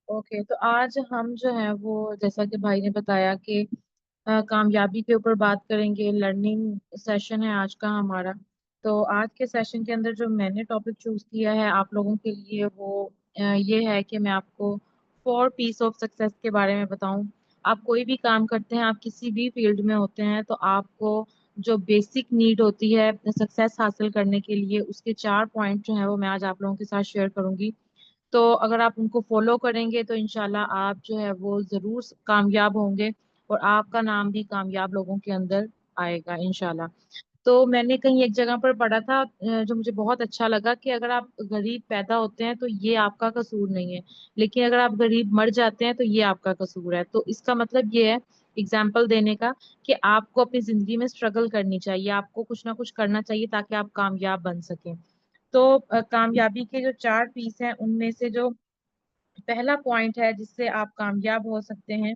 Okay, तो आज हम जो है वो जैसा कि भाई ने बताया कि कामयाबी के ऊपर बात करेंगे। लर्निंग सेशन है आज का हमारा। तो आज के सेशन के अंदर जो मैंने टॉपिक चूज किया है आप लोगों के लिए वो ये है कि मैं आपको 4 पीस ऑफ सक्सेस के बारे में बताऊं। आप कोई भी काम करते हैं, आप किसी भी फील्ड में होते हैं, तो आपको जो बेसिक नीड होती है सक्सेस हासिल करने के लिए, उसके 4 पॉइंट जो है वो मैं आज आप लोगों के साथ शेयर करूंगी। तो अगर आप उनको फॉलो करेंगे तो इंशाल्लाह आप जो है वो जरूर कामयाब होंगे और आपका नाम भी कामयाब लोगों के अंदर आएगा इंशाल्लाह। तो मैंने कहीं एक जगह पर पढ़ा था जो मुझे बहुत अच्छा लगा कि अगर आप गरीब पैदा होते हैं तो ये आपका कसूर नहीं है, लेकिन अगर आप गरीब मर जाते हैं तो ये आपका कसूर है। तो इसका मतलब ये है, एग्जाम्पल देने का, कि आपको अपनी जिंदगी में स्ट्रगल करनी चाहिए, आपको कुछ ना कुछ करना चाहिए ताकि आप कामयाब बन सकें। तो कामयाबी के जो 4 पीस हैं उनमें से जो पहला पॉइंट है जिससे आप कामयाब हो सकते हैं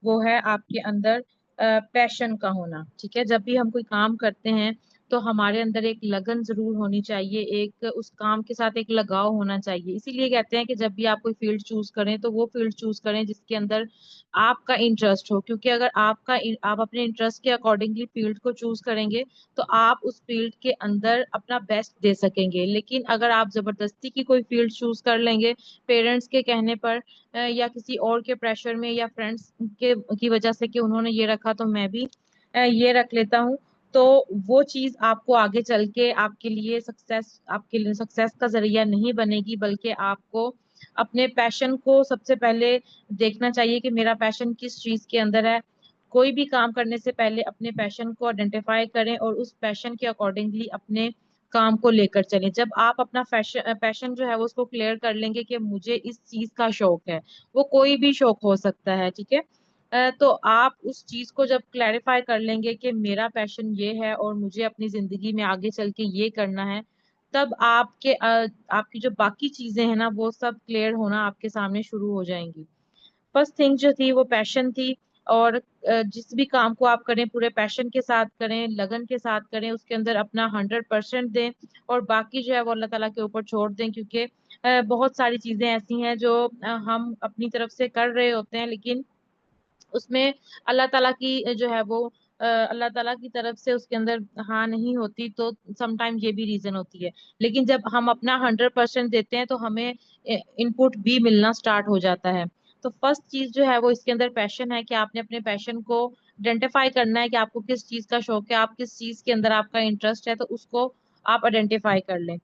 वो है आपके अंदर पैशन का होना। ठीक है, जब भी हम कोई काम करते हैं तो हमारे अंदर एक लगन जरूर होनी चाहिए, एक उस काम के साथ एक लगाव होना चाहिए। इसीलिए कहते हैं कि जब भी आप कोई फील्ड चूज करें तो वो फील्ड चूज करें जिसके अंदर आपका इंटरेस्ट हो, क्योंकि अगर आप अपने इंटरेस्ट के अकॉर्डिंगली फील्ड को चूज करेंगे तो आप उस फील्ड के अंदर अपना बेस्ट दे सकेंगे। लेकिन अगर आप जबरदस्ती की कोई फील्ड चूज कर लेंगे पेरेंट्स के कहने पर, या किसी और के प्रेशर में, या फ्रेंड्स के की वजह से कि उन्होंने ये रखा तो मैं भी ये रख लेता हूँ, तो वो चीज आपको आगे चल के आपके लिए सक्सेस का जरिया नहीं बनेगी, बल्कि आपको अपने पैशन को सबसे पहले देखना चाहिए कि मेरा पैशन किस चीज के अंदर है। कोई भी काम करने से पहले अपने पैशन को आइडेंटिफाई करें और उस पैशन के अकॉर्डिंगली अपने काम को लेकर चलें। जब आप अपना पैशन जो है वो उसको क्लियर कर लेंगे कि मुझे इस चीज का शौक है, वो कोई भी शौक हो सकता है, ठीक है। तो आप उस चीज को जब क्लैरिफाई कर लेंगे कि मेरा पैशन ये है और मुझे अपनी जिंदगी में आगे चल के ये करना है, तब आपकी जो बाकी चीजें हैं ना वो सब क्लियर होना आपके सामने शुरू हो जाएंगी। फर्स्ट थिंग जो थी वो पैशन थी। और जिस भी काम को आप करें पूरे पैशन के साथ करें, लगन के साथ करें, उसके अंदर अपना 100% दें, और बाकी जो है वो अल्लाह ताला के ऊपर छोड़ दें। क्योंकि बहुत सारी चीजें ऐसी हैं जो हम अपनी तरफ से कर रहे होते हैं, लेकिन उसमें अल्लाह ताला की जो है वो अल्लाह ताला की तरफ से उसके अंदर हाँ नहीं होती, तो समटाइम ये भी रीजन होती है। लेकिन जब हम अपना 100% देते हैं तो हमें इनपुट भी मिलना स्टार्ट हो जाता है। तो फर्स्ट चीज जो है वो इसके अंदर पैशन है, कि आपने अपने पैशन को आइडेंटिफाई करना है कि आपको किस चीज का शौक है, आप किस चीज के अंदर आपका इंटरेस्ट है, तो उसको आप आइडेंटिफाई कर लें।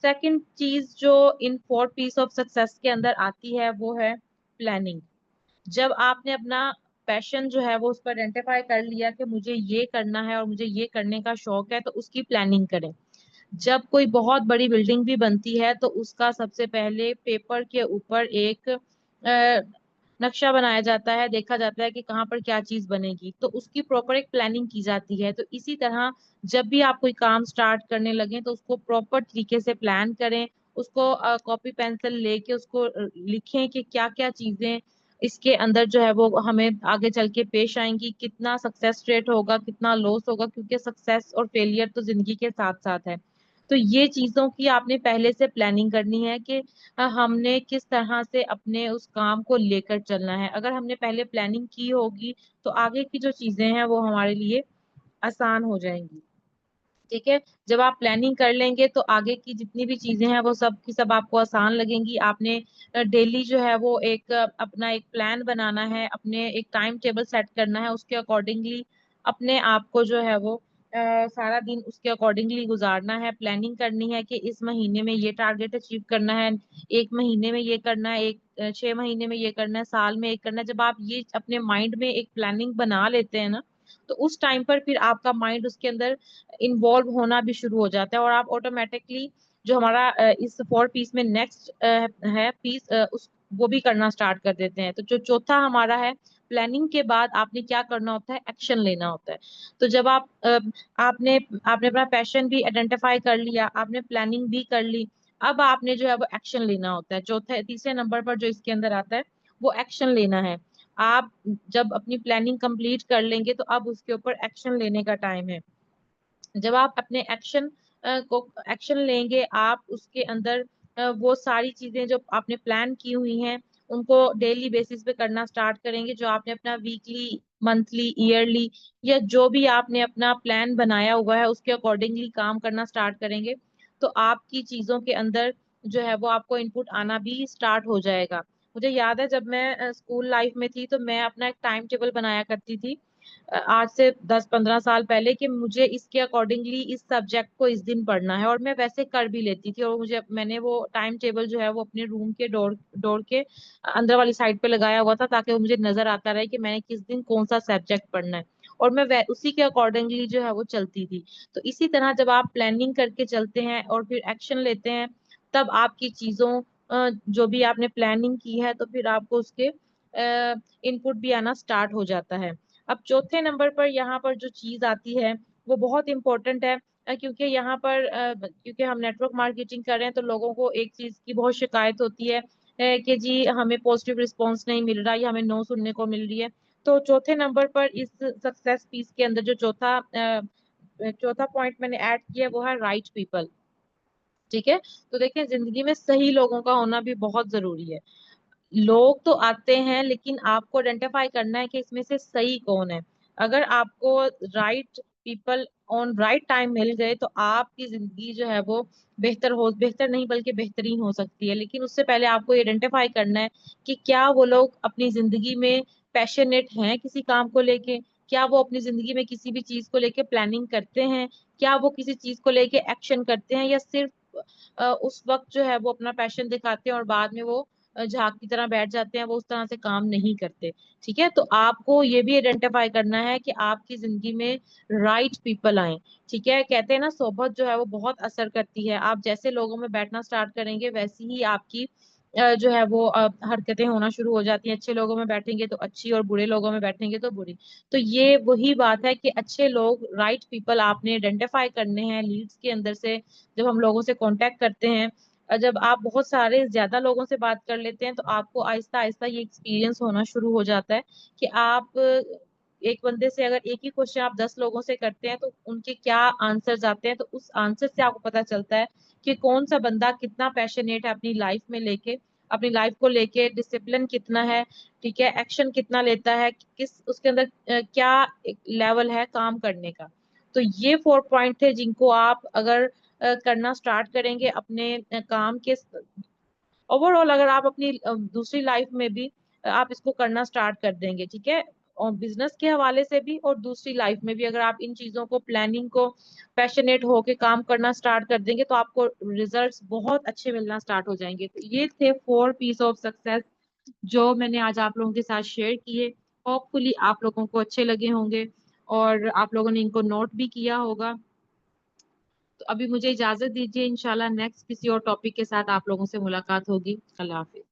सेकंड चीज जो इन 4 पीस ऑफ सक्सेस के अंदर आती है वो है प्लानिंग। जब आपने अपना पैशन जो है वो उस पर आइडेंटिफाई कर लिया कि मुझे ये करना है और मुझे ये करने का शौक है, तो उसकी प्लानिंग करें। जब कोई बहुत बड़ी बिल्डिंग भी बनती है तो उसका सबसे पहले पेपर के ऊपर एक नक्शा बनाया जाता है, देखा जाता है कि कहाँ पर क्या चीज बनेगी, तो उसकी प्रॉपर एक प्लानिंग की जाती है। तो इसी तरह जब भी आप कोई काम स्टार्ट करने लगे तो उसको प्रॉपर तरीके से प्लान करें, उसको कॉपी पेंसिल लेके उसको लिखें कि क्या क्या चीजें इसके अंदर जो है वो हमें आगे चल के पेश आएंगी, कितना सक्सेस रेट होगा, कितना लॉस होगा, क्योंकि सक्सेस और फेलियर तो जिंदगी के साथ साथ है। तो ये चीजों की आपने पहले से प्लानिंग करनी है कि हमने किस तरह से अपने उस काम को लेकर चलना है। अगर हमने पहले प्लानिंग की होगी तो आगे की जो चीजें हैं वो हमारे लिए आसान हो जाएंगी। ठीक है, जब आप प्लानिंग कर लेंगे तो आगे की जितनी भी चीजें हैं वो सब की सब आपको आसान लगेंगी। आपने डेली जो है वो अपना एक प्लान बनाना है, अपने एक टाइम टेबल सेट करना है, उसके अकॉर्डिंगली अपने आप को जो है वो सारा दिन उसके अकॉर्डिंगली गुजारना है। प्लानिंग करनी है कि इस महीने में ये टारगेट अचीव करना है, एक महीने में ये करना है, 6 महीने में ये करना है, साल में एक करना है। जब आप ये अपने माइंड में एक प्लानिंग बना लेते हैं ना, तो उस टाइम पर फिर आपका माइंड उसके अंदर इन्वॉल्व होना भी शुरू हो जाता है, और आप ऑटोमेटिकली जो हमारा इस 4 पीस में नेक्स्ट है पीस, उस वो भी करना स्टार्ट कर देते हैं। तो जो चौथा हमारा है, प्लानिंग के बाद आपने क्या करना होता है, एक्शन लेना होता है। तो जब आपने आपने अपना पैशन भी आइडेंटिफाई कर लिया, आपने प्लानिंग भी कर ली, अब आपने जो है वो एक्शन लेना होता है। चौथे तीसरे नंबर पर जो इसके अंदर आता है वो एक्शन लेना है। आप जब अपनी प्लानिंग कंप्लीट कर लेंगे तो अब उसके ऊपर एक्शन लेने का टाइम है। जब आप अपने एक्शन लेंगे, आप उसके अंदर वो सारी चीजें जो आपने प्लान की हुई हैं उनको डेली बेसिस पे करना स्टार्ट करेंगे। जो आपने अपना वीकली, मंथली, ईयरली या जो भी आपने अपना प्लान बनाया हुआ है उसके अकॉर्डिंगली काम करना स्टार्ट करेंगे, तो आपकी चीजों के अंदर जो है वो आपको इनपुट आना भी स्टार्ट हो जाएगा। मुझे याद है जब मैं स्कूल लाइफ में थी तो मैं अपना एक टाइम टेबल बनाया करती थी, आज से 10-15 साल पहले, कि मुझे इसके अकॉर्डिंगली इस सब्जेक्ट को इस दिन पढ़ना है, और मैं वैसे कर भी लेती थी। और मैंने वो टाइम टेबल जो है वो अपने रूम के डोर डोर के अंदर वाली साइड पे लगाया हुआ था, ताकि वो मुझे नजर आता रहे कि मैंने किस दिन कौन सा सब्जेक्ट पढ़ना है, और मैं उसी के अकॉर्डिंगली जो है वो चलती थी। तो इसी तरह जब आप प्लानिंग करके चलते हैं और फिर एक्शन लेते हैं, तब आपकी चीजों जो भी आपने प्लानिंग की है, तो फिर आपको उसके इनपुट भी आना स्टार्ट हो जाता है। अब चौथे नंबर पर यहाँ पर जो चीज आती है वो बहुत इंपॉर्टेंट है, क्योंकि यहाँ पर क्योंकि हम नेटवर्क मार्केटिंग कर रहे हैं, तो लोगों को एक चीज की बहुत शिकायत होती है कि जी हमें पॉजिटिव रिस्पॉन्स नहीं मिल रहा या हमें नो सुनने को मिल रही है। तो चौथे नंबर पर इस सक्सेस पीस के अंदर जो चौथा पॉइंट मैंने ऐड किया वो है राइट पीपल। ठीक है। तो देखिए, जिंदगी में सही लोगों का होना भी बहुत जरूरी है। लोग तो आते हैं, लेकिन आपको आइडेंटिफाई करना है कि इसमें से सही कौन है। अगर आपको right people on right time मिल गए, तो आपकी जिंदगी जो है वो बेहतर नहीं बल्कि बेहतरीन हो सकती है। लेकिन उससे पहले आपको आइडेंटिफाई करना है कि क्या वो लोग अपनी जिंदगी में पैशनेट हैं किसी काम को लेके, क्या वो अपनी जिंदगी में किसी भी चीज को लेके प्लानिंग करते हैं, क्या वो किसी चीज को लेके एक्शन करते हैं, या सिर्फ उस वक्त जो है वो अपना पैशन दिखाते हैं और बाद में वो झाग की तरह बैठ जाते हैं, वो उस तरह से काम नहीं करते। ठीक है। तो आपको ये भी आइडेंटिफाई करना है कि आपकी जिंदगी में राइट पीपल आए। ठीक है। कहते हैं ना, सोबत जो है वो बहुत असर करती है। आप जैसे लोगों में बैठना स्टार्ट करेंगे, वैसी ही आपकी जो है वो हरकतें होना शुरू हो जाती हैं। अच्छे लोगों में बैठेंगे तो अच्छी, और बुरे लोगों में बैठेंगे तो बुरी। तो ये वही बात है कि अच्छे लोग, राइट पीपल आपने आइडेंटिफाई करने हैं लीड्स के अंदर से। जब हम लोगों से कांटेक्ट करते हैं, जब आप बहुत सारे ज्यादा लोगों से बात कर लेते हैं, तो आपको आहिस्ता आहिस्ता ये एक्सपीरियंस होना शुरू हो जाता है कि आप एक बंदे से अगर एक ही क्वेश्चन आप 10 लोगों से करते हैं, तो उनके क्या आंसर्स आते हैं। तो उस आंसर से आपको पता चलता है कि कौन सा बंदा कितना पैशनेट है अपनी लाइफ में लेके, अपनी लाइफ को लेके डिसिप्लिन कितना है, ठीक है, एक्शन कितना लेता है, किस उसके अंदर क्या लेवल है काम करने का। तो ये 4 पॉइंट थे जिनको आप अगर करना स्टार्ट करेंगे अपने काम के ओवरऑल, अगर आप अपनी दूसरी लाइफ में भी आप इसको करना स्टार्ट कर देंगे, ठीक है, और बिजनेस के हवाले से भी और दूसरी लाइफ में भी अगर आप इन चीजों को, प्लानिंग को पैशनेट होके काम करना स्टार्ट कर देंगे, तो आपको रिजल्ट्स बहुत अच्छे मिलना स्टार्ट हो जाएंगे। तो ये थे 4 पीस ऑफ सक्सेस जो मैंने आज आप लोगों के साथ शेयर किए। होपफुली आप लोगों को अच्छे लगे होंगे और आप लोगों ने इनको नोट भी किया होगा। तो अभी मुझे इजाजत दीजिए, इंशाल्लाह नेक्स्ट किसी और टॉपिक के साथ आप लोगों से मुलाकात होगी। अल्लाह हाफिज।